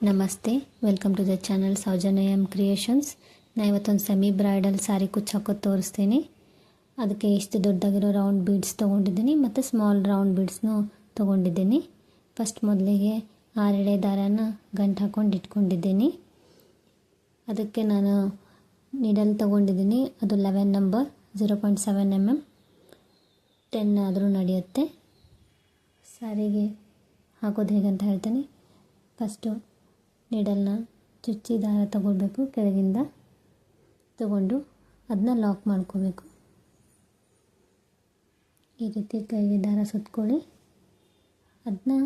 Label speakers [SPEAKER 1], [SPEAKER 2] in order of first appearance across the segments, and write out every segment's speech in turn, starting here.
[SPEAKER 1] ನಮಸ್ತೆ, welcome to the channel Soujanya M creations. ನಾನು ಇವತ್ತೊಂದು ಸೆಮಿ ಬ್ರೈಡಲ್ ಸ್ಯಾರಿ ಕುಚ್ಚು ಹಾಕೋದು ತೋರಿಸ್ತೀನಿ. ಅದಕ್ಕೆ ಇಷ್ಟು ದೊಡ್ಡದಾಗಿರೋ ರೌಂಡ್ ಬೀಡ್ಸ್ ತೊಗೊಂಡಿದ್ದೀನಿ ಮತ್ತು ಸ್ಮಾಲ್ ರೌಂಡ್ ಬೀಡ್ಸ್ನು ತೊಗೊಂಡಿದ್ದೀನಿ. ಫಸ್ಟ್ ಮೊದಲಿಗೆ 6 ಎಳೆ ದಾರಾನ ಗಂಟು ಹಾಕ್ಕೊಂಡು ಇಟ್ಕೊಂಡಿದ್ದೀನಿ. ಅದಕ್ಕೆ ನಾನು ನೀಡಲ್ ತೊಗೊಂಡಿದ್ದೀನಿ, ಅದು 11 ನಂಬರ್ 0.7 mm 10 ಆದರೂ ನಡೆಯುತ್ತೆ. ಸ್ಯಾರಿಗೆ ಹಾಕೋದು ಹೇಗಂತ ಹೇಳ್ತೀನಿ. ಫಸ್ಟು ನೀಡಲ್ನ ಚುಚ್ಚಿ ದಾರ ತಗೊಳ್ಬೇಕು, ಕೆಳಗಿಂದ ತಗೊಂಡು ಅದನ್ನ ಲಾಕ್ ಮಾಡ್ಕೋಬೇಕು. ಈ ರೀತಿ ಕೈಗೆ ದಾರ ಸುತ್ಕೊಳ್ಳಿ. ಅದನ್ನ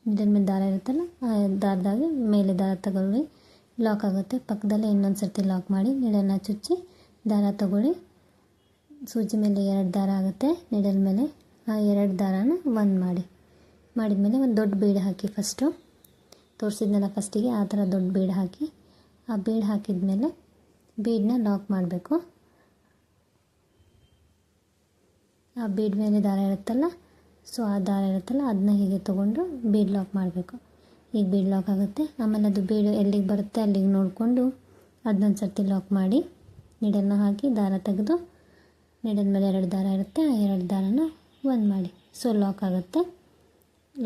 [SPEAKER 1] ನೀಡಲ್ ಮೇಲೆ ದಾರ ಇರುತ್ತಲ್ಲ, ಆ ದಾರದಾಗಿ ಮೇಲೆ ದಾರ ತಗೊಳ್ಳಿ, ಲಾಕ್ ಆಗುತ್ತೆ. ಪಕ್ಕದಲ್ಲೇ ಇನ್ನೊಂದು ಸರ್ತಿ ಲಾಕ್ ಮಾಡಿ ನೀಡಲ್ನ ಚುಚ್ಚಿ ದಾರ ತಗೊಳ್ಳಿ. ಸೂಜಿ ಮೇಲೆ 2 ದಾರ ಆಗುತ್ತೆ, ನೀಡಲ್ ಮೇಲೆ ಆ 2 ದಾರಾನ ಮಾಡಿದ್ಮೇಲೆ ಒಂದು ದೊಡ್ಡ ಬೀಡ್ ಹಾಕಿ. ಫಸ್ಟು ತೋರಿಸಿದ್ನಲ್ಲ ಫಸ್ಟಿಗೆ ಆ ಥರ ದೊಡ್ಡ ಬೀಡ್ ಹಾಕಿ, ಆ ಬೀಡ್ ಹಾಕಿದ್ಮೇಲೆ ಬೀಡನ್ನ ಲಾಕ್ ಮಾಡಬೇಕು. ಆ ಬೀಡ್ ಮೇಲೆ ದಾರ ಇರುತ್ತಲ್ಲ, ಸೊ ಆ ದಾರ ಇರುತ್ತಲ್ಲ ಅದನ್ನ ಹೀಗೆ ತೊಗೊಂಡು ಬೀಡ್ ಲಾಕ್ ಮಾಡಬೇಕು. ಈಗ ಬೀಡ್ ಲಾಕ್ ಆಗುತ್ತೆ. ಆಮೇಲೆ ಅದು ಬೀಡ್ ಎಲ್ಲಿಗೆ ಬರುತ್ತೆ ಅಲ್ಲಿಗೆ ನೋಡಿಕೊಂಡು ಅದನ್ನೊಂದು ಸರ್ತಿ ಲಾಕ್ ಮಾಡಿ ನೀಡಲ್ನ ಹಾಕಿ ದಾರ ತೆಗೆದು ನೀಡಲ್ ಮೇಲೆ 2 ದಾರ ಇರುತ್ತೆ, ಆ 2 ದಾರನ ಒಂದು ಮಾಡಿ. ಸೊ ಲಾಕ್ ಆಗುತ್ತೆ.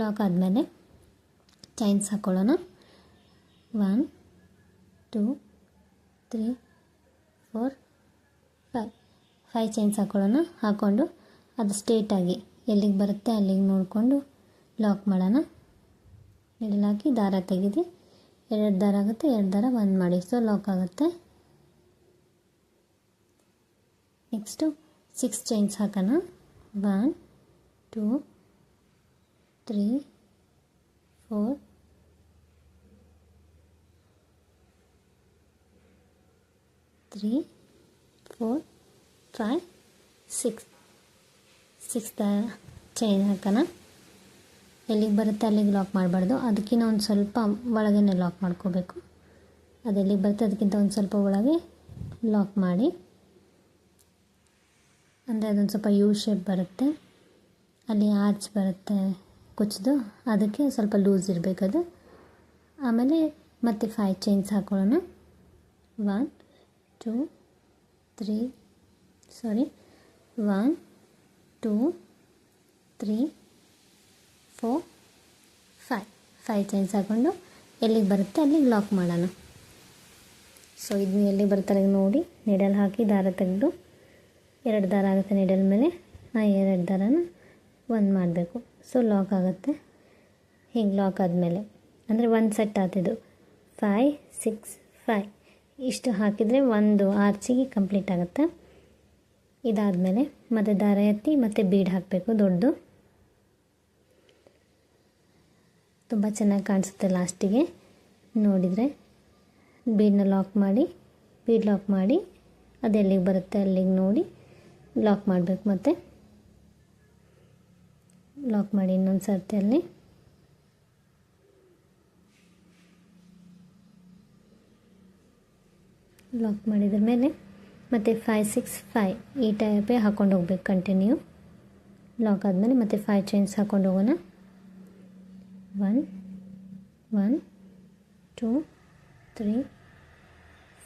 [SPEAKER 1] ಲಾಕ್ ಆದಮೇಲೆ ಚೈನ್ಸ್ ಹಾಕ್ಕೊಳ್ಳೋಣ. 1 2 3 4 5 ಚೈನ್ಸ್ ಹಾಕ್ಕೊಳ್ಳೋಣ. ಹಾಕ್ಕೊಂಡು ಅದು ಸ್ಟ್ರೇಟಾಗಿ ಎಲ್ಲಿಗೆ ಬರುತ್ತೆ ಅಲ್ಲಿಗೆ ನೋಡಿಕೊಂಡು ಲಾಕ್ ಮಾಡೋಣ. ನೀಡಲ್ ಹಾಕಿ ದಾರ ತೆಗೆದು 2 ದಾರ ಆಗುತ್ತೆ, 2 ದಾರ ಒಂದು ಮಾಡಿ. ಸೊ ಲಾಕ್ ಆಗುತ್ತೆ. ನೆಕ್ಸ್ಟು 6 ಚೈನ್ಸ್ ಹಾಕೋಣ. 1 2 3 4 3 4 5 6 ಚೈನ್ ಹಾಕೋಣ. ಎಲ್ಲಿಗೆ ಬರುತ್ತೆ ಅಲ್ಲಿಗೆ ಲಾಕ್ ಮಾಡಬಾರ್ದು, ಅದಕ್ಕಿಂತ ಒಂದು ಸ್ವಲ್ಪ ಒಳಗೇ ಲಾಕ್ ಮಾಡ್ಕೋಬೇಕು. ಅದೆಲ್ಲಿಗೆ ಬರುತ್ತೆ ಅದಕ್ಕಿಂತ ಒಂದು ಸ್ವಲ್ಪ ಒಳಗೆ ಲಾಕ್ ಮಾಡಿ, ಅಂದರೆ ಅದೊಂದು ಸ್ವಲ್ಪ ಯು ಶೇಪ್ ಬರುತ್ತೆ, ಅಲ್ಲಿ ಆರ್ಚ್ ಬರುತ್ತೆ ಕುಚ್ಚದು, ಅದಕ್ಕೆ ಸ್ವಲ್ಪ ಲೂಸ್ ಇರಬೇಕದು. ಆಮೇಲೆ ಮತ್ತೆ 5 ಚೈನ್ಸ್ ಹಾಕೊಳ್ಳೋಣ. 1 2 3 4 5 ಚೈನ್ಸ್ ಹಾಕ್ಕೊಂಡು ಎಲ್ಲಿಗೆ ಬರುತ್ತೆ ಅಲ್ಲಿಗೆ ಲಾಕ್ ಮಾಡೋಣ. ಸೊ ಇದು ಎಲ್ಲಿಗೆ ಬರುತ್ತೆ ಅಲ್ಲಿಗೆ ನೋಡಿ ನೀಡಲ್ ಹಾಕಿ ದಾರ ತೆಗೆದು 2 ದಾರ ಆಗುತ್ತೆ ನೀಡಲ್ ಮೇಲೆ, ಆ 2 ದಾರನ ಒಂದು ಮಾಡಬೇಕು. ಸೊ ಲಾಕ್ ಆಗುತ್ತೆ. ಹೀಗೆ ಲಾಕ್ ಆದಮೇಲೆ ಅಂದರೆ ಒಂದು ಸೆಟ್ ಆಗ್ತಿದ್ದು 5 6 5 ಇಷ್ಟು ಹಾಕಿದರೆ ಒಂದು ಆರ್ಚಿಗೆ ಕಂಪ್ಲೀಟ್ ಆಗುತ್ತೆ. ಇದಾದಮೇಲೆ ಮತ್ತೆ ದಾರ ಎತ್ತಿ ಮತ್ತೆ ಬೀಡ್ ಹಾಕಬೇಕು ದೊಡ್ಡದು, ತುಂಬ ಚೆನ್ನಾಗಿ ಕಾಣಿಸುತ್ತೆ ಲಾಸ್ಟಿಗೆ ನೋಡಿದರೆ. ಬೀಡ್ ಲಾಕ್ ಮಾಡಿ ಅದು ಎಲ್ಲಿಗೆ ಬರುತ್ತೆ ಅಲ್ಲಿಗೆ ನೋಡಿ ಲಾಕ್ ಮಾಡಬೇಕು. ಮತ್ತು ಲಾಕ್ ಮಾಡಿ ಇನ್ನೊಂದು ಸರ್ತಿ ಅಲ್ಲಿ ಲಾಕ್ ಮಾಡಿದ್ರ ಮೇಲೆ ಮತ್ತು 5 6 5 ಈ ಟೈಪೇ ಹಾಕ್ಕೊಂಡು ಹೋಗ್ಬೇಕು ಕಂಟಿನ್ಯೂ. ಲಾಕ್ ಆದಮೇಲೆ ಮತ್ತು 5 ಚೈನ್ಸ್ ಹಾಕ್ಕೊಂಡು ಹೋಗೋಣ. 1 1 2 3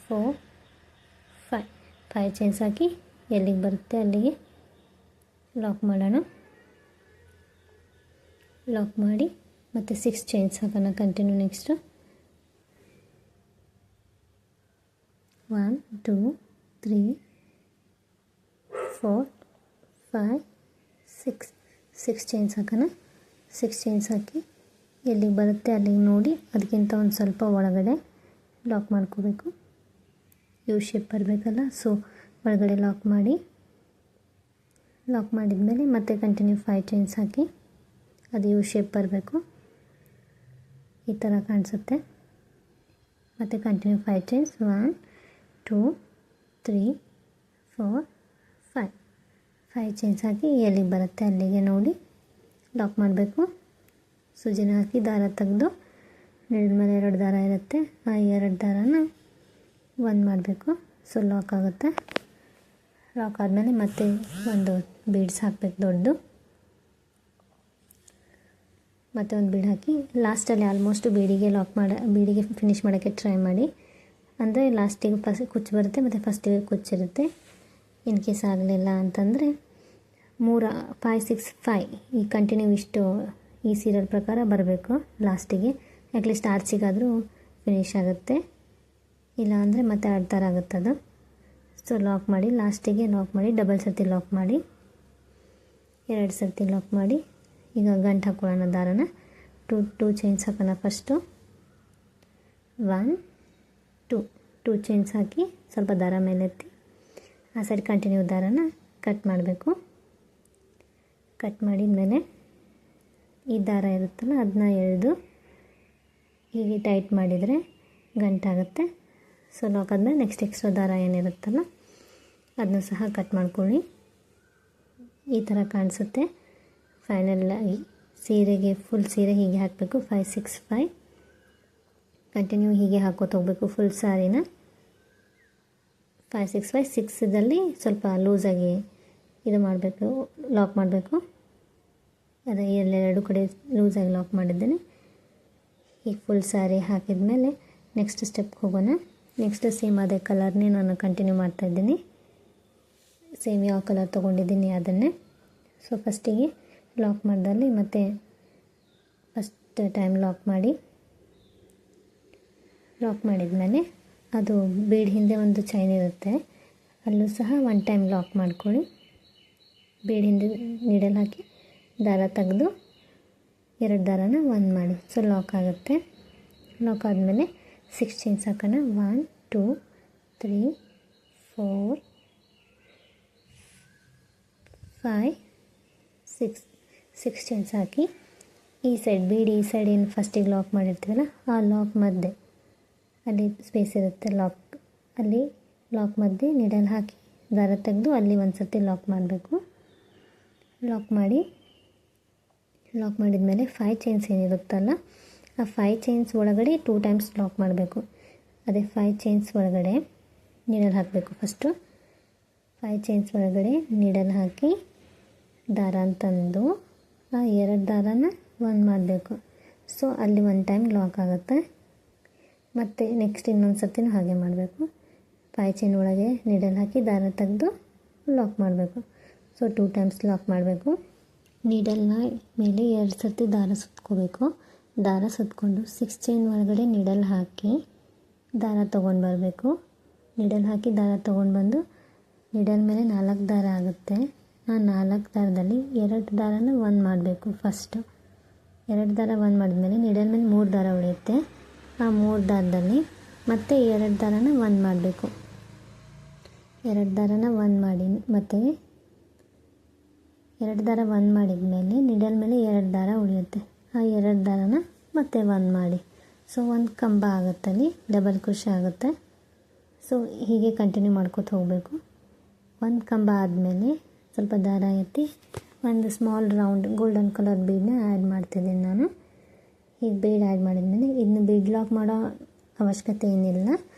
[SPEAKER 1] 4 5 ಚೈನ್ಸ್ ಹಾಕಿ ಎಲ್ಲಿಗೆ ಬರುತ್ತೆ ಅಲ್ಲಿಗೆ ಲಾಕ್ ಮಾಡೋಣ. ಲಾಕ್ ಮಾಡಿ ಮತ್ತು 6 ಚೈನ್ಸ್ ಹಾಕೋಣ ಕಂಟಿನ್ಯೂ. ನೆಕ್ಸ್ಟು 1 2 3 4 5 6 ಚೈನ್ಸ್ ಹಾಕೋಣ. 6 ಚೈನ್ಸ್ ಹಾಕಿ ಎಲ್ಲಿಗೆ ಬರುತ್ತೆ ಅಲ್ಲಿಗೆ ನೋಡಿ ಅದಕ್ಕಿಂತ ಒಂದು ಸ್ವಲ್ಪ ಒಳಗಡೆ ಲಾಕ್ ಮಾಡ್ಕೋಬೇಕು. ಯು ಶೇಪ್ ಬರಬೇಕಲ್ಲ, ಸೊ ಒಳಗಡೆ ಲಾಕ್ ಮಾಡಿದ್ಮೇಲೆ ಮತ್ತೆ ಕಂಟಿನ್ಯೂ 5 ಚೈನ್ಸ್ ಹಾಕಿ ಅದು ಯು ಶೇಪ್ ಬರಬೇಕು, ಈ ಥರ ಕಾಣಿಸುತ್ತೆ. ಮತ್ತು ಕಂಟಿನ್ಯೂ 5 ಚೈನ್ಸ್ 1 2 3 4 5 ಚೈನ್ಸ್ ಹಾಕಿ ಎಲ್ಲಿಗೆ ಬರುತ್ತೆ ಅಲ್ಲಿಗೆ ನೋಡಿ ಲಾಕ್ ಮಾಡಬೇಕು. ಸೂಜಿನ ಹಾಕಿ ದಾರ ತೆಗೆದು ನೀಡಿದ ಮೇಲೆ 2 ದಾರ ಇರುತ್ತೆ, ಆ 2 ದಾರನ ಒಂದು ಮಾಡಬೇಕು. ಸೊ ಲಾಕ್ ಆಗುತ್ತೆ. ಲಾಕ್ ಆದಮೇಲೆ ಮತ್ತೆ ಒಂದು ಬೀಡ್ಸ್ ಹಾಕಬೇಕು ದೊಡ್ಡದು. ಮತ್ತು ಒಂದು ಬೀಡ್ ಹಾಕಿ ಲಾಸ್ಟಲ್ಲಿ ಆಲ್ಮೋಸ್ಟ್ ಬೀಡಿಗೆ ಫಿನಿಷ್ ಮಾಡೋಕ್ಕೆ ಟ್ರೈ ಮಾಡಿ. ಅಂದರೆ ಲಾಸ್ಟಿಗೆ ಕುಚ್ಚು ಬರುತ್ತೆ ಮತ್ತು ಫಸ್ಟಿಗೆ ಕುಚ್ಚಿರುತ್ತೆ. ಇನ್ ಕೇಸ್ ಆಗಲಿಲ್ಲ ಅಂತಂದರೆ 3 5 6 5 ಈ ಕಂಟಿನ್ಯೂ ಇಷ್ಟು ಈ ಸೀರಿಯಲ್ ಪ್ರಕಾರ ಬರಬೇಕು ಲಾಸ್ಟಿಗೆ. ಅಟ್ಲೀಸ್ಟ್ ಆರ್ಚಿಗಾದರೂ ಫಿನಿಷ್ ಆಗುತ್ತೆ, ಇಲ್ಲ ಅಂದರೆ ಮತ್ತೆ ಥರ ಆಗುತ್ತೆ ಅದು. ಸೊ ಲಾಕ್ ಮಾಡಿ, ಲಾಸ್ಟಿಗೆ ಲಾಕ್ ಮಾಡಿ, ಡಬಲ್ ಸರ್ತಿ ಲಾಕ್ ಮಾಡಿ, 2 ಸರ್ತಿ ಲಾಕ್ ಮಾಡಿ. ಈಗ ಗಂಟು ಹಾಕೊಳ್ಳೋಣ ದಾರನ. ಟೂ ಚೈನ್ಸ್ ಹಾಕೋಣ. ಫಸ್ಟು 1 2 ಚೈನ್ಸ್ ಹಾಕಿ ಸ್ವಲ್ಪ ದಾರ ಮೇಲೆತ್ತಿ ಆ ಸೈಡ್ ಕಂಟಿನ್ಯೂ ದಾರನ ಕಟ್ ಮಾಡಬೇಕು. ಕಟ್ ಮಾಡಿದ ಈ ದಾರ ಇರುತ್ತಲ್ಲ ಅದನ್ನ ಎಳೆದು ಹೀಗೆ ಟೈಟ್ ಮಾಡಿದರೆ ಗಂಟಾಗುತ್ತೆ. ಸೊ ಲಾಕ್ ಆದಮೇಲೆ ನೆಕ್ಸ್ಟ್ ಎಕ್ಸ್ಟ್ರಾ ದಾರ ಏನಿರುತ್ತಲ್ಲ ಅದನ್ನು ಸಹ ಕಟ್ ಮಾಡ್ಕೊಳ್ಳಿ. ಈ ಥರ ಕಾಣಿಸುತ್ತೆ ಫೈನಲಾಗಿ. ಸೀರೆಗೆ ಫುಲ್ ಸೀರೆ ಹೀಗೆ ಹಾಕಬೇಕು. 5 6 5 ಕಂಟಿನ್ಯೂ ಹೀಗೆ ಹಾಕೋತ ಹೋಗಬೇಕು ಫುಲ್ ಸ್ಯಾರಿನ. 5 6 5 6ದಲ್ಲಿ ಸ್ವಲ್ಪ ಲೂಸಾಗಿ ಇದು ಮಾಡಬೇಕು, ಲಾಕ್ ಮಾಡಬೇಕು. ಅದೇ ಎರಡು ಕಡೆ ಲೂಸಾಗಿ ಲಾಕ್ ಮಾಡಿದ್ದೇನೆ. ಈಗ ಫುಲ್ ಸ್ಯಾರಿ ಹಾಕಿದ ಮೇಲೆ ನೆಕ್ಸ್ಟ್ ಸ್ಟೆಪ್ಗೆ ಹೋಗೋಣ. ನೆಕ್ಸ್ಟ್ ಸೇಮ್ ಅದೇ ಕಲರ್ನೇ ನಾನು ಕಂಟಿನ್ಯೂ ಮಾಡ್ತಾಯಿದ್ದೀನಿ. ಸೇಮ್ ಯಾವ ಕಲರ್ ತೊಗೊಂಡಿದ್ದೀನಿ ಅದನ್ನೇ. ಸೊ ಫಸ್ಟಿಗೆ ಲಾಕ್ ಮಾಡಿದಲ್ಲಿ ಮತ್ತು ಫಸ್ಟ್ ಟೈಮ್ ಲಾಕ್ ಮಾಡಿದ್ಮೇಲೆ ಅದು ಬೀಡ್ ಹಿಂದೆ ಒಂದು ಚೈನ್ ಇರುತ್ತೆ, ಅಲ್ಲೂ ಸಹ 1 ಟೈಮ್ ಲಾಕ್ ಮಾಡ್ಕೊಳ್ಳಿ. ಬೀಡ್ ಹಿಂದೆ ನೀಡಲ್ ಹಾಕಿ ದಾರ ತೆಗೆದು 2 ದಾರನ 1 ಮಾಡಿ. ಸೊ ಲಾಕ್ ಆಗುತ್ತೆ. ಲಾಕ್ ಆದಮೇಲೆ 6 ಚೈನ್ಸ್ ಹಾಕೋಣ. 1 2 3 4 5 6 ಚೈನ್ಸ್ ಹಾಕಿ ಈ ಸೈಡ್ ಬೀಡಿ ಈ ಸೈಡ್ ಏನು ಫಸ್ಟಿಗೆ ಲಾಕ್ ಮಾಡಿರ್ತೀವಲ್ಲ ಆ ಲಾಕ್ ಮಧ್ಯೆ ಅಲ್ಲಿ ಸ್ಪೇಸ್ ಇರುತ್ತೆ, ಅಲ್ಲಿ ಲಾಕ್ ಮಧ್ಯೆ ನೀಡಲ್ ಹಾಕಿ ದಾರ ತೆಗೆದು ಅಲ್ಲಿ ಒಂದು ಸರ್ತಿ ಲಾಕ್ ಮಾಡಬೇಕು. ಲಾಕ್ ಮಾಡಿದ್ಮೇಲೆ 5 ಚೈನ್ಸ್ ಏನಿರುತ್ತಲ್ಲ ಆ 5 ಚೈನ್ಸ್ ಒಳಗಡೆ 2 ಟೈಮ್ಸ್ ಲಾಕ್ ಮಾಡಬೇಕು. ಅದೇ 5 ಚೈನ್ಸ್ ಒಳಗಡೆ ನೀಡಲ್ ಹಾಕಬೇಕು. ಫಸ್ಟು 5 ಚೈನ್ಸ್ ಒಳಗಡೆ ನೀಡಲ್ ಹಾಕಿ ದಾರ ತಂದು ಆ 2 ದಾರನ 1 ಮಾಡಬೇಕು. ಸೊ ಅಲ್ಲಿ 1 ಟೈಮ್ ಲಾಕ್ ಆಗುತ್ತೆ. ಮತ್ತು ನೆಕ್ಸ್ಟ್ ಇನ್ನೊಂದು ಸರ್ತಿನೂ ಹಾಗೆ ಮಾಡಬೇಕು. 5 ಚೈನ್ ಒಳಗೆ ನೀಡಲ್ ಹಾಕಿ ದಾರ ತೆಗೆದು ಲಾಕ್ ಮಾಡಬೇಕು. ಸೊ 2 ಟೈಮ್ಸ್ ಲಾಕ್ ಮಾಡಬೇಕು. ನೀಡಲ್ನ ಮೇಲೆ 2 ಸರ್ತಿ ದಾರ ಸುತ್ಕೋಬೇಕು. ದಾರ ಸುತ್ಕೊಂಡು 6 ಚೈನ್ ಒಳಗಡೆ ನೀಡಲ್ ಹಾಕಿ ದಾರ ತೊಗೊಂಡು ಬರಬೇಕು. ನೀಡಲ್ ಹಾಕಿ ದಾರ ತೊಗೊಂಡು ಬಂದು ನೀಡಲ್ ಮೇಲೆ 4 ದಾರ ಆಗುತ್ತೆ. ಆ 4 ದಾರದಲ್ಲಿ 2 ದಾರನ 1 ಮಾಡಬೇಕು. ಫಸ್ಟು 2 ದಾರ 1 ಮಾಡಿದ್ಮೇಲೆ ನೀಡಲ್ ಮೇಲೆ 3 ದಾರ ಉಳಿಯುತ್ತೆ. ಆ 3 ದಾರದಲ್ಲಿ ಮತ್ತೆ 2 ದಾರನ 1 ಮಾಡಬೇಕು. 2 ದಾರನ 1 ಮಾಡಿ ಮತ್ತು 2 ದಾರ 1 ಮಾಡಿದ್ಮೇಲೆ ನೀಡಲ್ ಮೇಲೆ 2 ದಾರ ಉಳಿಯುತ್ತೆ. ಆ 2 ದಾರನ ಮತ್ತೆ 1 ಮಾಡಿ. ಸೊ ಒಂದು ಕಂಬ ಆಗುತ್ತಲ್ಲಿ, ಡಬಲ್ ಕ್ರೋಶೆ ಆಗುತ್ತೆ. ಸೊ ಹೀಗೆ ಕಂಟಿನ್ಯೂ ಮಾಡ್ಕೊತ ಹೋಗಬೇಕು. ಒಂದು ಕಂಬ ಆದಮೇಲೆ ಸ್ವಲ್ಪ ದಾರ ಎತ್ತಿ ಒಂದು ಸ್ಮಾಲ್ ರೌಂಡ್ ಗೋಲ್ಡನ್ ಕಲರ್ ಬೀಡನ್ನ ಆ್ಯಡ್ ಮಾಡ್ತಿದ್ದೀನಿ ನಾನು. ಈಗ ಬೀಡ್ ಆ್ಯಡ್ ಮಾಡಿದ್ಮೇಲೆ ಇನ್ನು ಬೀಡ್ ಲಾಕ್ ಮಾಡೋ ಅವಶ್ಯಕತೆ ಏನಿಲ್ಲ.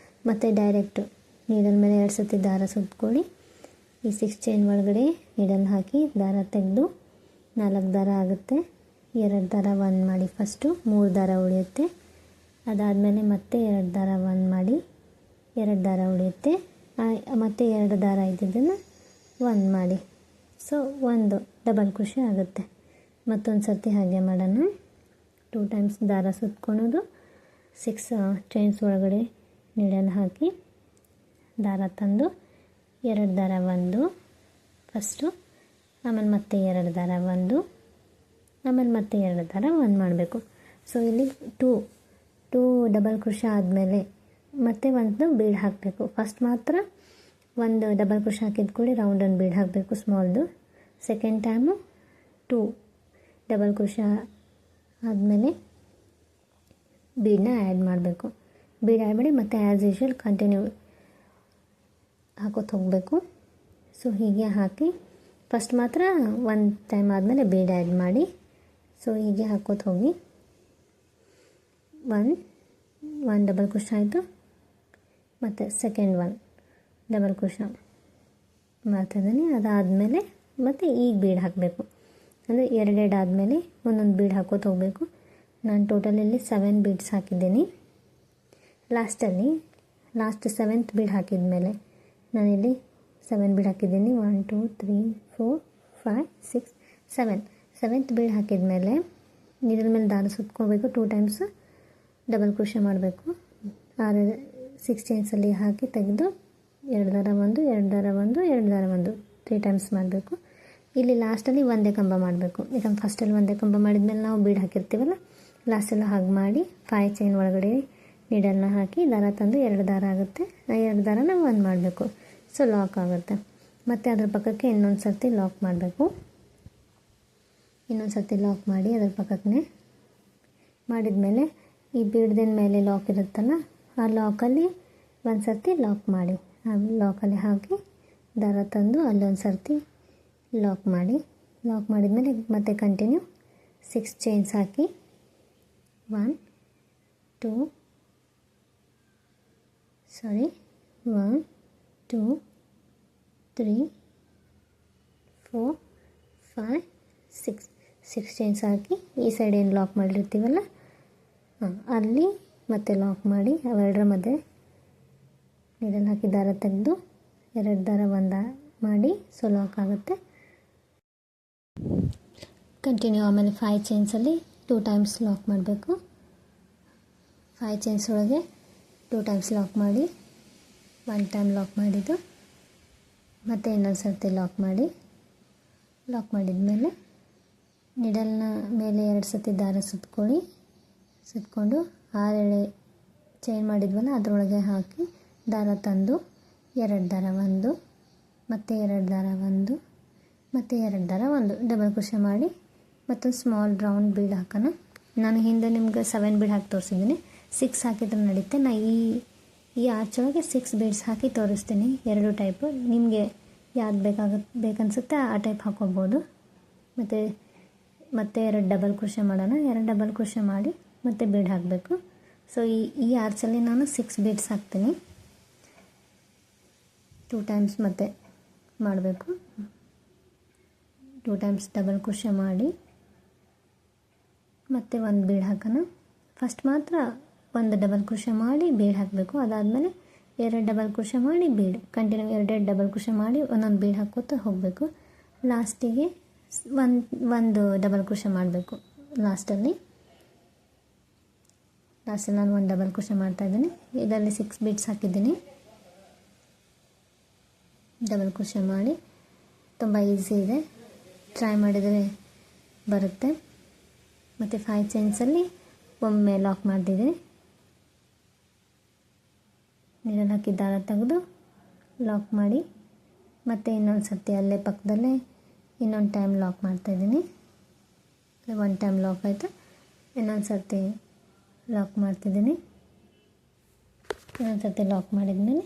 [SPEAKER 1] ಮತ್ತು ಡೈರೆಕ್ಟು ನೀಡಲ್ ಮೇಲೆ 2 ಸರ್ತಿ ದಾರ ಸುತ್ಕೊಳ್ಳಿ. ಈ 6 ಚೈನ್ ಒಳಗಡೆ ನೀಡಲ್ ಹಾಕಿ ದಾರ ತೆಗೆದು 4 ದಾರ ಆಗುತ್ತೆ. 2 ದಾರ 1 ಮಾಡಿ. ಫಸ್ಟು 3 ದಾರ ಉಳಿಯುತ್ತೆ. ಅದಾದಮೇಲೆ ಮತ್ತೆ 2 ದಾರ 1 ಮಾಡಿ 2 ದಾರ ಉಳಿಯುತ್ತೆ. ಮತ್ತು 2 ದಾರ ಇದ್ದಿದ್ದನ್ನು 1 ಮಾಡಿ. ಸೊ ಒಂದು ಡಬಲ್ ಕ್ರೋಶೆ ಆಗುತ್ತೆ. ಮತ್ತೊಂದು ಸರ್ತಿ ಹಾಗೆ ಮಾಡೋಣ. 2 ಟೈಮ್ಸ್ ದಾರ ಸುತ್ಕೊಳೋದು, 6 ಚೈನ್ಸ್ ಒಳಗಡೆ ನೀಡಲ್ ಹಾಕಿ ದಾರ ತಂದು 2 ದಾರ 1 ಫಸ್ಟು, ಆಮೇಲೆ ಮತ್ತೆ 2 ದಾರ 1, ಆಮೇಲೆ ಮತ್ತೆ 2 ದಾರ 1 ಮಾಡಬೇಕು. ಸೊ ಇಲ್ಲಿ 2 ಡಬಲ್ ಕ್ರೋಶೆ ಆದಮೇಲೆ ಮತ್ತೆ ಒಂದು ಬೀಡ್ ಹಾಕಬೇಕು. ಫಸ್ಟ್ ಮಾತ್ರ ಒಂದು ಡಬಲ್ ಕ್ರೋಶೆ ಹಾಕಿದ ಕೂಡಲೇ ರೌಂಡನ್ನು ಬೀಡ್ ಹಾಕಬೇಕು ಸ್ಮಾಲ್ದು. ಸೆಕೆಂಡ್ ಟೈಮು 2 ಡಬಲ್ ಕ್ರೋಶೆ ಆದಮೇಲೆ ಬೀಡನ್ನ ಆ್ಯಡ್ ಮಾಡಬೇಕು. ಬೀಡ್ ಆ್ಯಡ್ ಮಾಡಿ ಮತ್ತು ಆ್ಯಸ್ ಯೂಶ್ವಲ್ ಕಂಟಿನ್ಯೂ ಹಾಕೋತ ಹೋಗಬೇಕು. ಸೊ ಹೀಗೆ ಹಾಕಿ ಫಸ್ಟ್ ಮಾತ್ರ 1 ಟೈಮ್ ಆದಮೇಲೆ ಬೀಡ್ ಆ್ಯಡ್ ಮಾಡಿ. ಸೊ ಹೀಗೆ ಹಾಕೋತ ಹೋಗಿ 1 ಡಬಲ್ ಕ್ರೋಶೆ ಆಯಿತು. ಮತ್ತು ಸೆಕೆಂಡ್ 1 ಡಬಲ್ ಕ್ರೋಶೆ ಮಾಡ್ತಾಯಿದ್ದೀನಿ. ಅದಾದಮೇಲೆ ಮತ್ತು ಈಗ ಬೀಡ್ ಹಾಕಬೇಕು. ಅಂದರೆ ಎರಡೆರಡು ಆದಮೇಲೆ ಒಂದೊಂದು ಬೀಡ್ ಹಾಕೋತ ಹೋಗಬೇಕು. ನಾನು ಟೋಟಲಲ್ಲಿ 7 ಬೀಡ್ಸ್ ಹಾಕಿದ್ದೀನಿ. ಲಾಸ್ಟ್ 7th ಬೀಡ್ ಹಾಕಿದ ಮೇಲೆ ನಾನಿಲ್ಲಿ 7 ಬೀಡ್ ಹಾಕಿದ್ದೀನಿ. 1 2 3 4 5 6 7 7th ಬೀಡ್ ಹಾಕಿದ ಮೇಲೆ ನೀಡಲ್ ಮೇಲೆ ದಾರ ಸುತ್ಕೋಬೇಕು. 2 ಟೈಮ್ಸ್ ಡಬಲ್ ಕ್ರೋಶೆ ಮಾಡಬೇಕು. 6 ಚೈನ್ಸಲ್ಲಿ ಹಾಕಿ ತೆಗೆದು 2 ದಾರ 1 2 ದಾರ 1 2 ದಾರ 1 3 ಟೈಮ್ಸ್ ಮಾಡಬೇಕು. ಇಲ್ಲಿ ಲಾಸ್ಟಲ್ಲಿ ಒಂದೇ ಕಂಬ ಮಾಡಬೇಕು. ಯಾಕಂದ್ರೆ ಫಸ್ಟಲ್ಲಿ ಒಂದೇ ಕಂಬ ಮಾಡಿದ್ಮೇಲೆ ನಾವು ಬೀಡ್ ಹಾಕಿರ್ತೀವಲ್ಲ, ಲಾಸ್ಟೆಲ್ಲ ಹಾಗೆ ಮಾಡಿ 5 ಚೈನ್ ಒಳಗಡೆ ನೀಡಲ್ನ ಹಾಕಿ ದಾರ ತಂದು 2 ದಾರ ಆಗುತ್ತೆ. ಆ 2 ದಾರನ 1 ಮಾಡಬೇಕು. ಸೊ ಲಾಕ್ ಆಗುತ್ತೆ. ಮತ್ತು ಅದ್ರ ಪಕ್ಕಕ್ಕೆ ಇನ್ನೊಂದು ಸರ್ತಿ ಲಾಕ್ ಮಾಡಬೇಕು. ಇನ್ನೊಂದು ಸರ್ತಿ ಲಾಕ್ ಮಾಡಿ ಅದ್ರ ಪಕ್ಕಕ್ಕೆ ಮಾಡಿದ್ಮೇಲೆ ಈ ಬೀಡ್ದಿನ ಮೇಲೆ ಲಾಕ್ ಇರುತ್ತಲ್ಲ, ಆ ಲಾಕಲ್ಲಿ ಒಂದು ಸರ್ತಿ ಲಾಕ್ ಮಾಡಿ, ಆ ಲಾಕಲ್ಲಿ ಹಾಕಿ ದಾರ ತಂದು ಅಲ್ಲೊಂದು ಸರ್ತಿ ಲಾಕ್ ಮಾಡಿ. ಲಾಕ್ ಮಾಡಿದ್ಮೇಲೆ ಮತ್ತೆ ಕಂಟಿನ್ಯೂ 6 ಚೈನ್ಸ್ ಹಾಕಿ 1 2 3 4 5 6 ಚೈನ್ಸ್ ಹಾಕಿ ಈ ಸೈಡ್ ಏನು ಲಾಕ್ ಮಾಡಿರ್ತೀವಲ್ಲ ಅಲ್ಲಿ ಮತ್ತೆ ಲಾಕ್ ಮಾಡಿ ಅವೆರಡರ ಮಧ್ಯೆ ನೀಡಲ್ ಹಾಕಿ ದಾರ ತೆಗೆದು 2 ದಾರ 1 ಮಾಡಿ ಸೊ ಲಾಕ್ ಆಗುತ್ತೆ. ಕಂಟಿನ್ಯೂ ಆಮೇಲೆ 5 ಚೈನ್ಸಲ್ಲಿ 2 ಟೈಮ್ಸ್ ಲಾಕ್ ಮಾಡಬೇಕು. 5 ಚೈನ್ಸ್ ಒಳಗೆ 2 ಟೈಮ್ಸ್ ಲಾಕ್ ಮಾಡಿ 1 ಟೈಮ್ ಲಾಕ್ ಮಾಡಿದ್ದು ಮತ್ತು ಇನ್ನೊಂದು ಸರ್ತಿ ಲಾಕ್ ಮಾಡಿ. ಲಾಕ್ ಮಾಡಿದ ನಿಡಲ್ನ ಮೇಲೆ 2 ಸರ್ತಿ ದಾರ ಸುತ್ಕೊಂಡು 6 ಎಳೆ ಚೈನ್ ಮಾಡಿದ್ವಲ್ಲ ಅದರೊಳಗೆ ಹಾಕಿ ದಾರ ತಂದು 2 ದಾರ 1 ಮತ್ತು 2 ದಾರ 1 ಮತ್ತು 2 ದಾರ 1 ಡಬಲ್ ಕ್ರೋಶೆ ಮಾಡಿ ಮತ್ತೊಂದು ಸ್ಮಾಲ್ ರೌಂಡ್ ಬೀಡ್ ಹಾಕೋಣ. ನಾನು ಹಿಂದೆ ನಿಮ್ಗೆ 7 ಬೀಡ್ ಹಾಕಿ ತೋರಿಸಿದ್ದೀನಿ. 6 ಹಾಕಿದ್ರೆ ನಡೀತೆ. ನಾನು ಈ ಆರ್ಚ್ ಒಳಗೆ 6 ಬೀಡ್ಸ್ ಹಾಕಿ ತೋರಿಸ್ತೀನಿ. 2 ಟೈಪು ನಿಮಗೆ ಯಾವ್ದು ಬೇಕನ್ಸುತ್ತೆ ಆ ಟೈಪ್ ಹಾಕೋಬೋದು. ಮತ್ತೆ 2 ಡಬಲ್ ಕ್ರೋಶೆ ಮಾಡೋಣ. 2 ಡಬಲ್ ಕ್ರೋಶೆ ಮಾಡಿ ಮತ್ತೆ ಬೀಡ್ ಹಾಕಬೇಕು. ಸೊ ಈ ಆರ್ಚಲ್ಲಿ ನಾನು 6 ಬೀಡ್ಸ್ ಹಾಕ್ತೀನಿ. 2 ಟೈಮ್ಸ್ ಮತ್ತೆ ಮಾಡಬೇಕು. 2 ಟೈಮ್ಸ್ ಡಬಲ್ ಕ್ರೋಶೆ ಮಾಡಿ ಮತ್ತೆ 1 ಬೀಡ್ ಹಾಕೋಣ. ಫಸ್ಟ್ ಮಾತ್ರ 1 ಡಬಲ್ ಕ್ರೋಶೆ ಮಾಡಿ ಬೀಡ್ ಹಾಕಬೇಕು. ಅದಾದಮೇಲೆ 2 ಡಬಲ್ ಕ್ರೋಶೆ ಮಾಡಿ ಬೀಡ್ ಕಂಟಿನ್ಯೂ 2 ಡಬಲ್ ಕ್ರೋಶೆ ಮಾಡಿ ಒಂದೊಂದು ಬೀಡ್ ಹಾಕೋತಾ ಹೋಗಬೇಕು. ಲಾಸ್ಟಿಗೆ ಒಂದು ಡಬಲ್ ಕ್ರೋಶೆ ಮಾಡಬೇಕು. ಲಾಸ್ಟಲ್ಲಿ ನಾನು 1 ಡಬಲ್ ಕ್ರೋಶೆ ಮಾಡ್ತಾಯಿದ್ದೀನಿ. ಇದರಲ್ಲಿ 6 ಬೀಡ್ಸ್ ಹಾಕಿದ್ದೀನಿ. ಡಬಲ್ ಕ್ರೋಶೆ ಮಾಡಿ ತುಂಬ ಈಸಿ ಇದೆ, ಟ್ರೈ ಮಾಡಿದರೆ ಬರುತ್ತೆ. ಮತ್ತು 5 ಚೈನ್ಸಲ್ಲಿ ಒಮ್ಮೆ ಲಾಕ್ ಮಾಡ್ತಿದ್ದೀನಿ. ನೀರಲ್ಲಿ ಹಾಕಿ ದಾರ ತೆಗೆದು ಲಾಕ್ ಮಾಡಿ ಮತ್ತು ಇನ್ನೊಂದು ಸರ್ತಿ ಅಲ್ಲೇ ಪಕ್ಕದಲ್ಲೇ ಇನ್ನೊಂದು ಟೈಮ್ ಲಾಕ್ ಮಾಡ್ತಾಯಿದ್ದೀನಿ. 1 ಟೈಮ್ ಲಾಕ್ ಆಯಿತು. ಇನ್ನೊಂದು ಸರ್ತಿ ಲಾಕ್ ಮಾಡ್ತಿದ್ದೀನಿ. ಇನ್ನೊಂದು ಸರ್ತಿ ಲಾಕ್ ಮಾಡಿದ್ಮೇಲೆ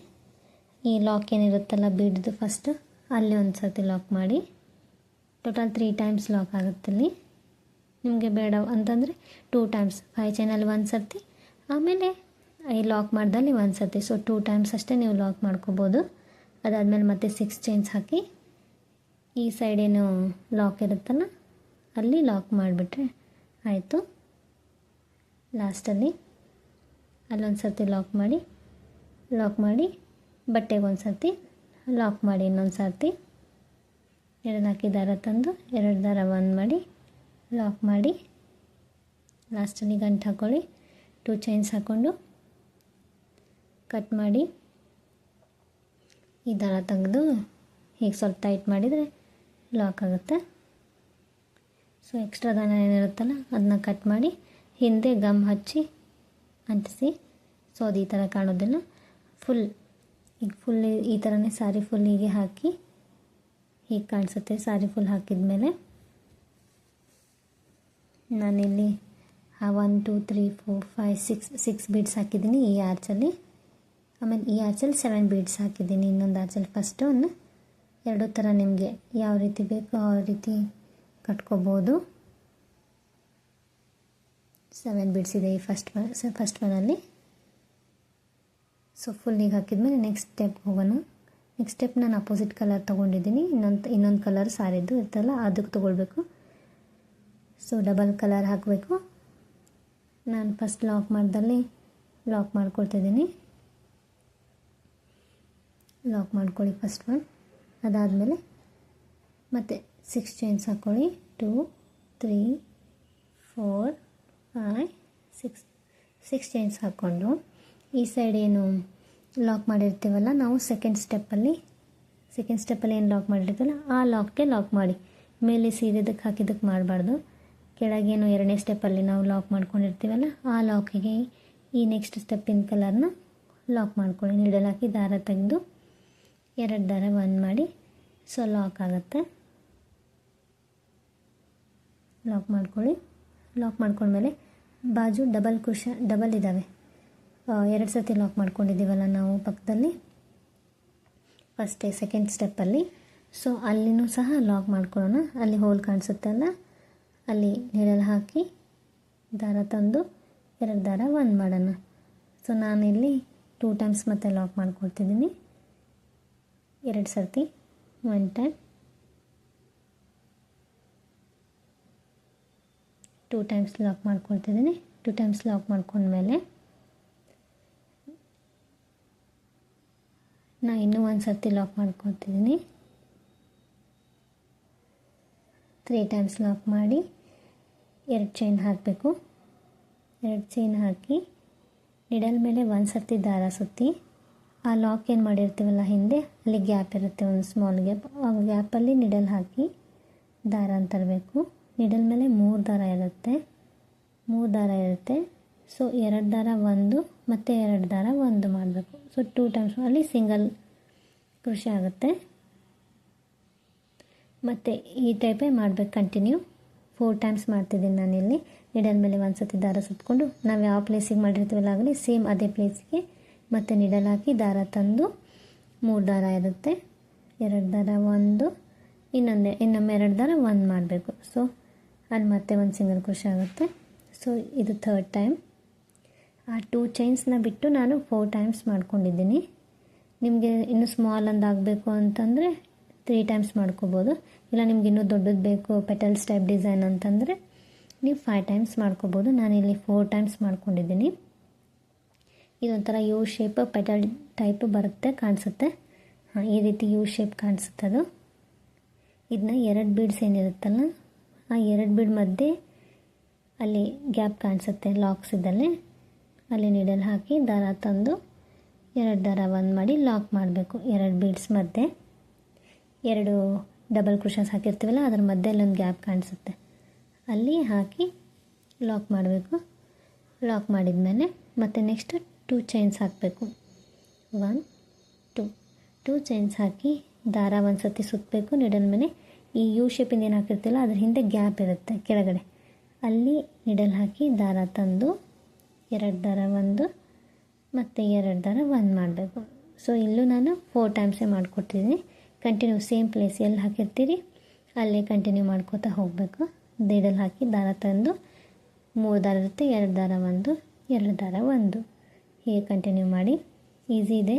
[SPEAKER 1] ಈ ಲಾಕ್ ಏನಿರುತ್ತಲ್ಲ ಬೀಡ್ದು ಫಸ್ಟು ಅಲ್ಲಿ ಒಂದು ಸರ್ತಿ ಲಾಕ್ ಮಾಡಿ ಟೋಟಲ್ 3 ಟೈಮ್ಸ್ ಲಾಕ್ ಆಗುತ್ತಲ್ಲಿ. ನಿಮಗೆ ಬೇಡ ಅಂತಂದರೆ 2 ಟೈಮ್ಸ್ 5 ಚೈನಲ್ಲಿ 1 ಸರ್ತಿ ಆಮೇಲೆ ಈ ಲಾಕ್ ಮಾಡ್ದಲ್ಲಿ 1 ಸರ್ತಿ. ಸೊ 2 ಟೈಮ್ಸ್ ಅಷ್ಟೇ ನೀವು ಲಾಕ್ ಮಾಡ್ಕೋಬೋದು. ಅದಾದಮೇಲೆ ಮತ್ತೆ 6 ಚೈನ್ಸ್ ಹಾಕಿ ಈ ಸೈಡ್ ಏನು ಲಾಕ್ ಇರುತ್ತಲ್ಲ ಅಲ್ಲಿ ಲಾಕ್ ಮಾಡಿಬಿಟ್ರೆ ಆಯಿತು. ಲಾಸ್ಟಲ್ಲಿ ಅಲ್ಲೊಂದು ಸರ್ತಿ ಲಾಕ್ ಮಾಡಿ ಬಟ್ಟೆಗೆ ಒಂದು ಸರ್ತಿ ಲಾಕ್ ಮಾಡಿ ಇನ್ನೊಂದು ಸರ್ತಿ ನೀಡಲ್ ಹಾಕಿ ದಾರ ತಂದು 2 ದಾರ 1 ಮಾಡಿ ಲಾಕ್ ಮಾಡಿ ಲಾಸ್ಟಲ್ಲಿ ಗಂಟು ಹಾಕ್ಕೊಳ್ಳಿ. 2 ಚೈನ್ಸ್ ಹಾಕ್ಕೊಂಡು ಕಟ್ ಮಾಡಿ ಈ ದಾರ ತೆಗೆದು ಹೀಗೆ ಸ್ವಲ್ಪ ಟೈಟ್ ಮಾಡಿದರೆ ಲಾಕ್ ಆಗುತ್ತೆ. ಸೊ ಎಕ್ಸ್ಟ್ರಾ ದಾರ ಏನಿರುತ್ತಲ್ಲ ಅದನ್ನ ಕಟ್ ಮಾಡಿ ಹಿಂದೆ ಗಮ್ ಹಚ್ಚಿ ಅಂಟಿಸಿ. ಸೊ ಅದು ಈ ಥರ ಕಾಣೋದಿಲ್ಲ. ಫುಲ್ ಈ ಥರನೇ ಸಾರಿ ಫುಲ್ ಹೀಗೆ ಹಾಕಿ ಹೀಗೆ ಕಾಣಿಸುತ್ತೆ. ಸಾರಿ ಫುಲ್ ಹಾಕಿದ ಮೇಲೆ ನಾನಿಲ್ಲಿ 1 2 3 4 5 6 ಬೀಡ್ಸ್ ಹಾಕಿದ್ದೀನಿ ಈ ಆರ್ಚಲ್ಲಿ. ಆಮೇಲೆ ಈ ಆರ್ಚಲ್ಲಿ 7 ಬೀಡ್ಸ್ ಹಾಕಿದ್ದೀನಿ. ಇನ್ನೊಂದು ಆರ್ಚಲ್ಲಿ ಫಸ್ಟು ಎರಡೂ ಥರ ನಿಮಗೆ ಯಾವ ರೀತಿ ಬೇಕೋ ಆ ರೀತಿ ಕಟ್ಕೋಬೋದು. 7 ಬೀಡ್ಸ್ ಇದೆ ಈ ಫಸ್ಟ್ ಒನಲ್ಲಿ. ಸೊ ಫುಲ್ಲಿಗೆ ಹಾಕಿದ್ಮೇಲೆ ನೆಕ್ಸ್ಟ್ ಸ್ಟೆಪ್ ಹೋಗೋಣ. ನೆಕ್ಸ್ಟ್ ಸ್ಟೆಪ್ ನಾನು ಅಪೋಸಿಟ್ ಕಲರ್ ತೊಗೊಂಡಿದ್ದೀನಿ. ಇನ್ನೊಂದು ಕಲರ್ ಸಾರಿದ್ದು ಇರ್ತಲ್ಲ ಅದಕ್ಕೆ ತೊಗೊಳ್ಬೇಕು. ಸೊ ಡಬಲ್ ಕಲರ್ ಹಾಕಬೇಕು. ನಾನು ಫಸ್ಟ್ ಲಾಕ್ ಮಾಡ್ದಲ್ಲಿ ಲಾಕ್ ಮಾಡ್ಕೊಳ್ತಿದ್ದೀನಿ. ಲಾಕ್ ಮಾಡ್ಕೊಳ್ಳಿ ಫಸ್ಟ್ ಒನ್. ಅದಾದಮೇಲೆ ಮತ್ತೆ 6 ಚೈನ್ಸ್ ಹಾಕ್ಕೊಳ್ಳಿ. 2 3 4 5 6 ಚೈನ್ಸ್ ಹಾಕ್ಕೊಂಡು ಈ ಸೈಡ್ ಏನು ಲಾಕ್ ಮಾಡಿರ್ತೀವಲ್ಲ ನಾವು ಸೆಕೆಂಡ್ ಸ್ಟೆಪ್ಪಲ್ಲಿ ಏನು ಲಾಕ್ ಮಾಡಿರ್ತೀವಲ್ಲ ಆ ಲಾಕ್ಗೆ ಲಾಕ್ ಮಾಡಿ. ಮೇಲೆ ಸೀರೆದಕ್ಕೆ ಹಾಕಿದ್ದಕ್ಕೆ ಮಾಡಬಾರ್ದು. ಕೆಳಗೇನು 2ನೇ ಸ್ಟೆಪ್ಪಲ್ಲಿ ನಾವು ಲಾಕ್ ಮಾಡ್ಕೊಂಡಿರ್ತೀವಲ್ಲ ಆ ಲಾಕಿಗೆ ಈ ನೆಕ್ಸ್ಟ್ ಸ್ಟೆಪ್ಪಿನ ಕಲರ್ನ ಲಾಕ್ ಮಾಡ್ಕೊಳ್ಳಿ. ನೀಡಲ್ ಹಾಕಿ ದಾರ ತೆಗೆದು 2 ದಾರ 1 ಮಾಡಿ. ಸೊ ಲಾಕ್ ಆಗುತ್ತೆ. ಲಾಕ್ ಮಾಡ್ಕೊಳ್ಳಿ. ಲಾಕ್ ಮಾಡ್ಕೊಂಡ್ಮೇಲೆ ಬಾಜು ಡಬಲ್ ಇದ್ದಾವೆ. 2 ಸತಿ ಲಾಕ್ ಮಾಡ್ಕೊಂಡಿದ್ದೀವಲ್ಲ ನಾವು ಪಕ್ಕದಲ್ಲಿ ಸೆಕೆಂಡ್ ಸ್ಟೆಪ್ಪಲ್ಲಿ. ಸೊ ಅಲ್ಲಿನೂ ಸಹ ಲಾಕ್ ಮಾಡ್ಕೊಳ್ಳೋಣ. ಅಲ್ಲಿ ಹೋಲ್ ಕಾಣಿಸುತ್ತಲ್ಲ ಅಲ್ಲಿ ನೀಡಲ್ ಹಾಕಿ ದಾರ ತಂದು 2 ದಾರ 1 ಮಾಡೋಣ. ಸೊ ನಾನಿಲ್ಲಿ 2 ಟೈಮ್ಸ್ ಮತ್ತೆ ಲಾಕ್ ಮಾಡ್ಕೊಳ್ತಿದ್ದೀನಿ. 2 ಸರ್ತಿ 1 ಟೈಮ್ 2 ಟೈಮ್ಸ್ ಲಾಕ್ ಮಾಡ್ಕೊಳ್ತಿದ್ದೀನಿ. 2 ಟೈಮ್ಸ್ ಲಾಕ್ ಮಾಡ್ಕೊಂಡ್ಮೇಲೆ ನಾನು ಇನ್ನೂ 1 ಸರ್ತಿ ಲಾಕ್ ಮಾಡ್ಕೊಳ್ತಿದ್ದೀನಿ. 3 ಟೈಮ್ಸ್ ಲಾಕ್ ಮಾಡಿ 2 ಚೈನ್ ಹಾಕಬೇಕು. 2 ಚೈನ್ ಹಾಕಿ ನಿಡಲ್ ಮೇಲೆ 1 ಸರ್ತಿ ದಾರ ಸುತ್ತಿ ಆ ಲಾಕ್ ಏನು ಮಾಡಿರ್ತೀವಲ್ಲ ಹಿಂದೆ ಅಲ್ಲಿ ಗ್ಯಾಪ್ ಇರುತ್ತೆ, ಒಂದು ಸ್ಮಾಲ್ ಗ್ಯಾಪ್. ಆ ಗ್ಯಾಪಲ್ಲಿ ನಿಡಲ್ ಹಾಕಿ ದಾರ ತರಬೇಕು. ನಿಡಲ್ ಮೇಲೆ 3 ದಾರ ಇರುತ್ತೆ. ಸೊ 2 ದಾರ 1 ಮತ್ತು 2 ದಾರ 1 ಮಾಡಬೇಕು. ಸೊ 2 ಟೈಮ್ಸ್ ಅಲ್ಲಿ ಸಿಂಗಲ್ ಕೃಷಿ ಆಗುತ್ತೆ. ಮತ್ತು ಈ ಟೈಪೇ ಮಾಡಬೇಕು ಕಂಟಿನ್ಯೂ. 4 ಟೈಮ್ಸ್ ಮಾಡ್ತಿದ್ದೀನಿ ನಾನಿಲ್ಲಿ. ನಿಡಲ್ ಮೇಲೆ 1 ಸತಿ ದಾರ ಸುತ್ತಕೊಂಡು ನಾವು ಯಾವ ಪ್ಲೇಸಿಗೆ ಮಾಡಿರ್ತೀವಲ್ಲ ಆಗಲಿ ಸೇಮ್ ಅದೇ ಪ್ಲೇಸಿಗೆ ಮತ್ತು ನಿಡಲ್ ಹಾಕಿ ದಾರ ತಂದು 3 ದಾರ ಇರುತ್ತೆ. 2 ದಾರ 1 ಇನ್ನೊಮ್ಮೆ 2 ದಾರ 1 ಮಾಡಬೇಕು. ಸೊ ಅಲ್ಲಿ ಮತ್ತೆ ಒಂದು ಸಿಂಗಲ್ ಕೃಷಿ ಆಗುತ್ತೆ. ಸೊ ಇದು 3rd ಟೈಮ್. ಆ 2 ಚೈನ್ಸ್ನ ಬಿಟ್ಟು ನಾನು 4 ಟೈಮ್ಸ್ ಮಾಡ್ಕೊಂಡಿದ್ದೀನಿ. ನಿಮಗೆ ಇನ್ನೂ ಸ್ಮಾಲ್ ಆಗಬೇಕು ಅಂತಂದರೆ 3 ಟೈಮ್ಸ್ ಮಾಡ್ಕೋಬೋದು. ಇಲ್ಲ ನಿಮ್ಗೆ ಇನ್ನೂ ದೊಡ್ಡದು ಬೇಕು ಪೆಟಲ್ಸ್ ಟೈಪ್ ಡಿಸೈನ್ ಅಂತಂದರೆ ನೀವು 5 ಟೈಮ್ಸ್ ಮಾಡ್ಕೋಬೋದು. ನಾನಿಲ್ಲಿ 4 ಟೈಮ್ಸ್ ಮಾಡ್ಕೊಂಡಿದ್ದೀನಿ. ಇದೊಂಥರ ಯು ಶೇಪ್ ಪೆಟಲ್ ಟೈಪ್ ಬರುತ್ತೆ, ಕಾಣಿಸುತ್ತೆ. ಈ ರೀತಿ ಯು ಶೇಪ್ ಕಾಣಿಸುತ್ತೆ ಅದು. ಇದನ್ನ 2 ಬೀಡ್ಸ್ ಏನಿರುತ್ತಲ್ಲ ಆ 2 ಬೀಡ್ ಮಧ್ಯೆ ಅಲ್ಲಿ ಗ್ಯಾಪ್ ಕಾಣಿಸುತ್ತೆ ಲಾಕ್ಸ್ ಇದ್ದಲ್ಲಿ. ಅಲ್ಲಿ ನೀಡಲ್ ಹಾಕಿ ದಾರ ತಂದು 2 ದಾರ 1 ಮಾಡಿ ಲಾಕ್ ಮಾಡಬೇಕು. 2 ಬೀಡ್ಸ್ ಮಧ್ಯೆ 2 ಡಬಲ್ ಕ್ರೋಶಸ್ ಹಾಕಿರ್ತೀವಲ್ಲ ಅದ್ರ ಮಧ್ಯದಲ್ಲಿ ಒಂದು ಗ್ಯಾಪ್ ಕಾಣಿಸುತ್ತೆ, ಅಲ್ಲಿ ಹಾಕಿ ಲಾಕ್ ಮಾಡಬೇಕು. ಲಾಕ್ ಮಾಡಿದ್ಮೇಲೆ ಮತ್ತೆ ನೆಕ್ಸ್ಟ್ 2 ಚೈನ್ಸ್ ಹಾಕಬೇಕು. 1 2 ಚೈನ್ಸ್ ಹಾಕಿ ದಾರ 1 ಸತಿ ಸುತ್ತಬೇಕು. ನಿಡಲ್ ಮೇಲೆ ಈ ಯು ಶೇಪಿಂದ ಏನು ಹಾಕಿರ್ತೀವಲ್ಲ ಅದ್ರ ಹಿಂದೆ ಗ್ಯಾಪ್ ಇರುತ್ತೆ ಕೆಳಗಡೆ, ಅಲ್ಲಿ ನಿಡಲ್ ಹಾಕಿ ದಾರ ತಂದು 2 ದಾರ 1 ಮತ್ತು 2 ದಾರ 1 ಮಾಡಬೇಕು. ಸೊ ಇಲ್ಲೂ ನಾನು 4 ಟೈಮ್ಸೇ ಮಾಡಿಕೊಡ್ತಿದ್ದೀನಿ. ಕಂಟಿನ್ಯೂ ಸೇಮ್ ಪ್ಲೇಸ್ ಎಲ್ಲಿ ಹಾಕಿರ್ತೀರಿ ಅಲ್ಲೇ ಕಂಟಿನ್ಯೂ ಮಾಡ್ಕೋತಾ ಹೋಗಬೇಕು. ನೀಡಲ್ ಹಾಕಿ ದಾರ ತಂದು 3 ದಾರ ಇರುತ್ತೆ, 2 ದಾರ 1 2 ದಾರ 1 ಹೀಗೆ ಕಂಟಿನ್ಯೂ ಮಾಡಿ. ಈಸಿ ಇದೆ,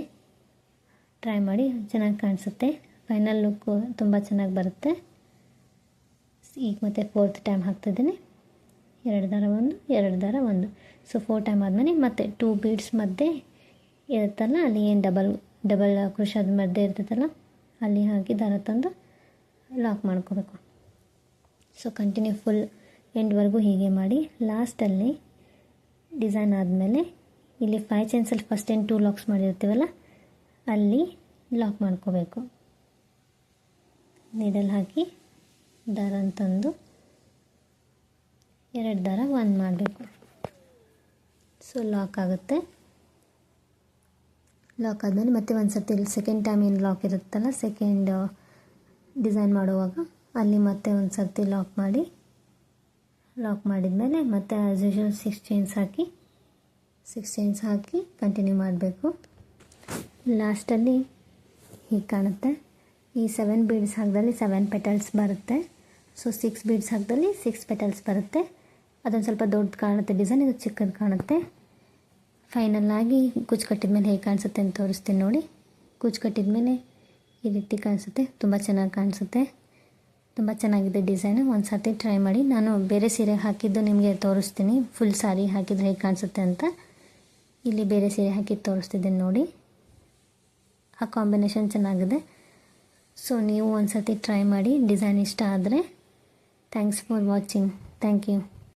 [SPEAKER 1] ಟ್ರೈ ಮಾಡಿ, ಚೆನ್ನಾಗಿ ಕಾಣಿಸುತ್ತೆ. ಫೈನಲ್ ಲುಕ್ಕು ತುಂಬ ಚೆನ್ನಾಗಿ ಬರುತ್ತೆ. ಈಗ ಮತ್ತೆ 4th ಟೈಮ್ ಹಾಕ್ತಿದ್ದೀನಿ. 2 ದಾರ 1 2 ದಾರ 1. ಸೊ 4 ಟೈಮ್ ಆದಮೇಲೆ ಮತ್ತೆ 2 ಬೀಡ್ಸ್ ಮಧ್ಯೆ ಇರುತ್ತಲ್ಲ ಅಲ್ಲಿ ಏನು ಡಬಲ್ ಕ್ರೋಶದ ಮಧ್ಯೆ ಇರ್ತೈತಲ್ಲ ಅಲ್ಲಿ ಹಾಕಿ ದಾರ ತಂದು ಲಾಕ್ ಮಾಡ್ಕೋಬೇಕು. ಸೊ ಕಂಟಿನ್ಯೂ ಫುಲ್ ಎಂಡ್ವರೆಗೂ ಹೀಗೆ ಮಾಡಿ. ಲಾಸ್ಟಲ್ಲಿ ಡಿಸೈನ್ ಆದಮೇಲೆ ಇಲ್ಲಿ 5 ಚೈನ್ಸಲ್ಲಿ ಫಸ್ಟ್ ಏನು 2 ಲಾಕ್ಸ್ ಮಾಡಿರ್ತೀವಲ್ಲ ಅಲ್ಲಿ ಲಾಕ್ ಮಾಡ್ಕೋಬೇಕು. ನೀಡಲ್ ಹಾಕಿ ದಾರ ತಂದು 2 ದಾರ 1 ಮಾಡಬೇಕು. ಸೊ ಲಾಕ್ ಆಗುತ್ತೆ. ಲಾಕ್ ಆದಮೇಲೆ ಮತ್ತೆ ಒಂದು ಸರ್ತಿ ಇಲ್ಲಿ ಸೆಕೆಂಡ್ ಟೈಮ್ ಏನು ಲಾಕ್ ಇರುತ್ತಲ್ಲ ಸೆಕೆಂಡ್ ಡಿಸೈನ್ ಮಾಡುವಾಗ ಅಲ್ಲಿ ಮತ್ತೆ ಒಂದು ಸರ್ತಿ ಲಾಕ್ ಮಾಡಿದ್ಮೇಲೆ ಮತ್ತೆ ಆ್ಯಸ್ ಯೂಶುವಲ್ 6 ಚೈನ್ಸ್ ಹಾಕಿ ಕಂಟಿನ್ಯೂ ಮಾಡಬೇಕು. ಲಾಸ್ಟಲ್ಲಿ ಹೀಗೆ ಕಾಣುತ್ತೆ. ಈ 7 ಬೀಡ್ಸ್ ಹಾಕಿದಲ್ಲಿ 7 ಪೆಟಲ್ಸ್ ಬರುತ್ತೆ. ಸೊ 6 ಬೀಡ್ಸ್ ಹಾಕಿದಲ್ಲಿ 6 ಪೆಟಲ್ಸ್ ಬರುತ್ತೆ. ಅದೊಂದು ಸ್ವಲ್ಪ ದೊಡ್ಡ ಕಾಣುತ್ತೆ ಡಿಸೈನ್, ಇದು ಚಿಕ್ಕದು ಕಾಣುತ್ತೆ. ಫೈನಲ್ ಆಗಿ ಕುಚ್ಚು ಕಟ್ಟಿದ ಮೇಲೆ ಹೇಗೆ ಕಾಣಿಸುತ್ತೆ ಅಂತ ತೋರಿಸ್ತೀನಿ ನೋಡಿ. ಕುಚ್ಚು ಕಟ್ಟಿದ ಮೇಲೆ ಈ ರೀತಿ ಕಾಣಿಸುತ್ತೆ, ತುಂಬ ಚೆನ್ನಾಗಿ ಕಾಣಿಸುತ್ತೆ. ತುಂಬ ಚೆನ್ನಾಗಿದೆ ಡಿಸೈನು. ಒಂದು ಸರ್ತಿ ಟ್ರೈ ಮಾಡಿ. ನಾನು ಬೇರೆ ಸೀರೆ ಹಾಕಿದ್ದು ನಿಮಗೆ ತೋರಿಸ್ತೀನಿ, ಫುಲ್ ಸಾರಿ ಹಾಕಿದರೆ ಹೇಗೆ ಕಾಣಿಸುತ್ತೆ ಅಂತ. ಇಲ್ಲಿ ಬೇರೆ ಸೀರೆ ಹಾಕಿದ್ದು ತೋರಿಸ್ತಿದ್ದೀನಿ ನೋಡಿ. ಆ ಕಾಂಬಿನೇಷನ್ ಚೆನ್ನಾಗಿದೆ. ಸೊ ನೀವು ಒಂದು ಸರ್ತಿ ಟ್ರೈ ಮಾಡಿ. ಡಿಸೈನ್ ಇಷ್ಟ ಆದರೆ. Thanks for watching. Thank you.